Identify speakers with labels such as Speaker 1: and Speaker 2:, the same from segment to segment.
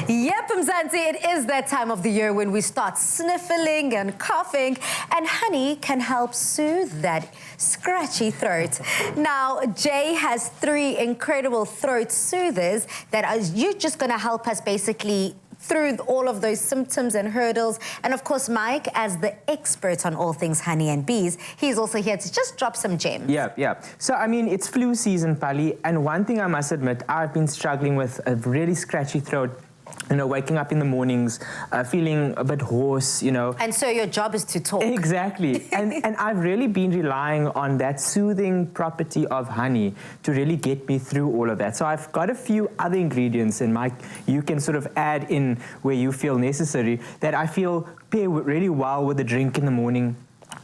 Speaker 1: Yep, Mzansi, it is that time of the year when we start sniffling and coughing, and honey can help soothe that scratchy throat. Now, Jay has 3 incredible throat soothers that are you just going to help us basically through all of those symptoms and hurdles. And of course, Mike, as the expert on all things honey and bees, he's also here to just drop some gems.
Speaker 2: Yeah. So, I mean, it's flu season, Pali, and one thing I must admit, I've been struggling with a really scratchy throat. You know, waking up in the mornings, feeling a bit hoarse, you know.
Speaker 1: And so your job is to talk.
Speaker 2: Exactly. and I've really been relying on that soothing property of honey to really get me through all of that. So I've got a few other ingredients, and Mike, you can sort of add in where you feel necessary, that I feel pair really well with a drink in the morning,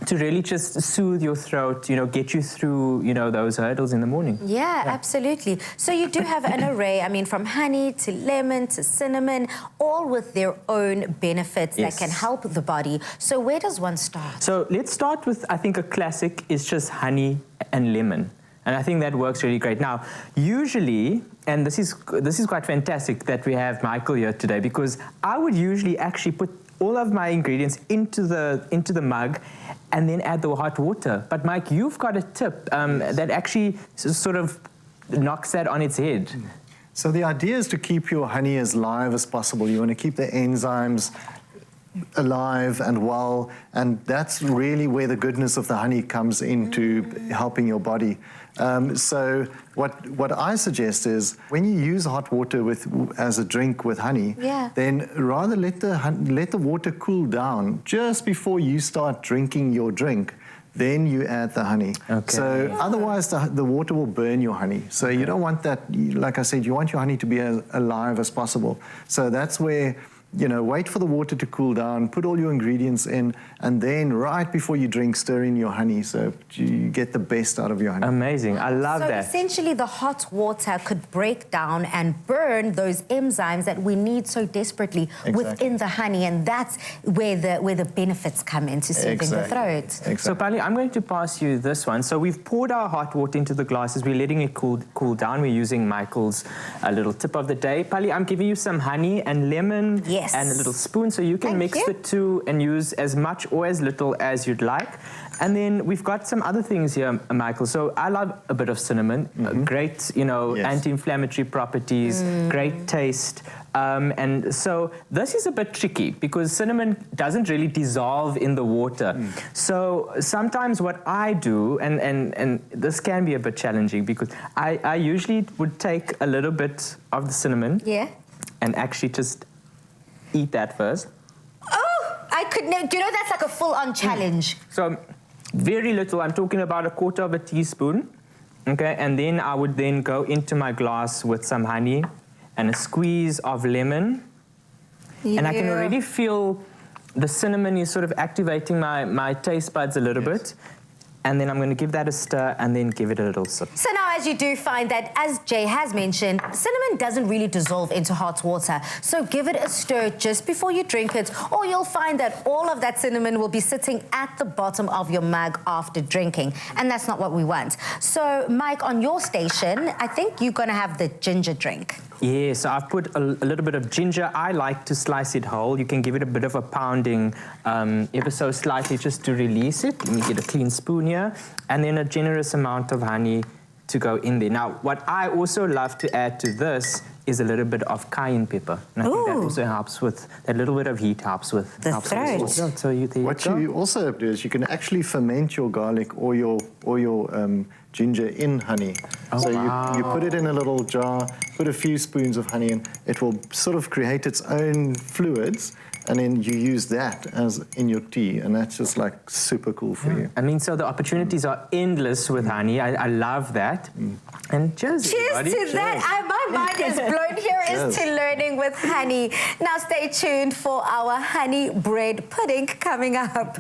Speaker 2: to really just soothe your throat, you know, get you through, you know, those hurdles in the morning.
Speaker 1: Yeah, absolutely. So you do have an array, I mean, from honey to lemon to cinnamon, all with their own benefits that can help the body. So where does one start?
Speaker 2: So let's start with, I think a classic is just honey and lemon. And I think that works really great. Now, usually, and this is quite fantastic that we have Michael here today, because I would usually actually put all of my ingredients into the mug and then add the hot water. But Mike, you've got a tip that actually sort of knocks that on its head.
Speaker 3: So the idea is to keep your honey as live as possible. You want to keep the enzymes alive and well, and that's really where the goodness of the honey comes into helping your body. So what I suggest is when you use hot water as a drink with honey, then rather let the water cool down just before you start drinking your drink. Then you add the honey. Okay. So otherwise the water will burn your honey. So you don't want that, like I said, you want your honey to be as alive as possible. So that's where, you know, wait for the water to cool down, put all your ingredients in, and then right before you drink, stir in your honey so you get the best out of your honey.
Speaker 2: Amazing. I love that.
Speaker 1: So essentially the hot water could break down and burn those enzymes that we need so desperately within the honey, and that's where the benefits come into soothing the throat.
Speaker 2: So Pali, I'm going to pass you this one. So we've poured our hot water into the glasses. We're letting it cool down. We're using Michael's little tip of the day. Pali, I'm giving you some honey and lemon. And a little spoon, so you can mix the two and use as much or as little as you'd like. And then we've got some other things here, Michael. So I love a bit of cinnamon, great, you know, anti-inflammatory properties, great taste. And so this is a bit tricky because cinnamon doesn't really dissolve in the water. So sometimes what I do, and this can be a bit challenging because I usually would take a little bit of the cinnamon and actually just eat that first.
Speaker 1: Oh, I could never. Do you know that's like a full-on challenge?
Speaker 2: So very little. I'm talking about 1/4 teaspoon. Okay, and then I would then go into my glass with some honey and a squeeze of lemon. And I can already feel the cinnamon is sort of activating my taste buds a little bit. And then I'm going to give that a stir and then give it a little sip.
Speaker 1: So now, as you do find that, as Jay has mentioned, cinnamon doesn't really dissolve into hot water. So give it a stir just before you drink it, or you'll find that all of that cinnamon will be sitting at the bottom of your mug after drinking. And that's not what we want. So, Mike, on your station, I think you're going to have the ginger drink.
Speaker 2: Yeah, so I've put a little bit of ginger. I like to slice it whole. You can give it a bit of a pounding ever so slightly just to release it. Let me get a clean spoon here. And then a generous amount of honey to go in there. Now, what I also love to add to this is a little bit of cayenne pepper. And I think that also helps with, that little bit of heat helps with
Speaker 1: the throat.
Speaker 2: So
Speaker 3: what you also do is you can actually ferment your garlic or your ginger in honey. So you put it in a little jar, put a few spoons of honey in, it will sort of create its own fluids, and then you use that as in your tea, and that's just like super cool for you.
Speaker 2: I mean, so the opportunities are endless with honey. I love that. And cheers, everybody.
Speaker 1: To that. My mind is blown. Here is to learning with honey. Now stay tuned for our honey bread pudding coming up.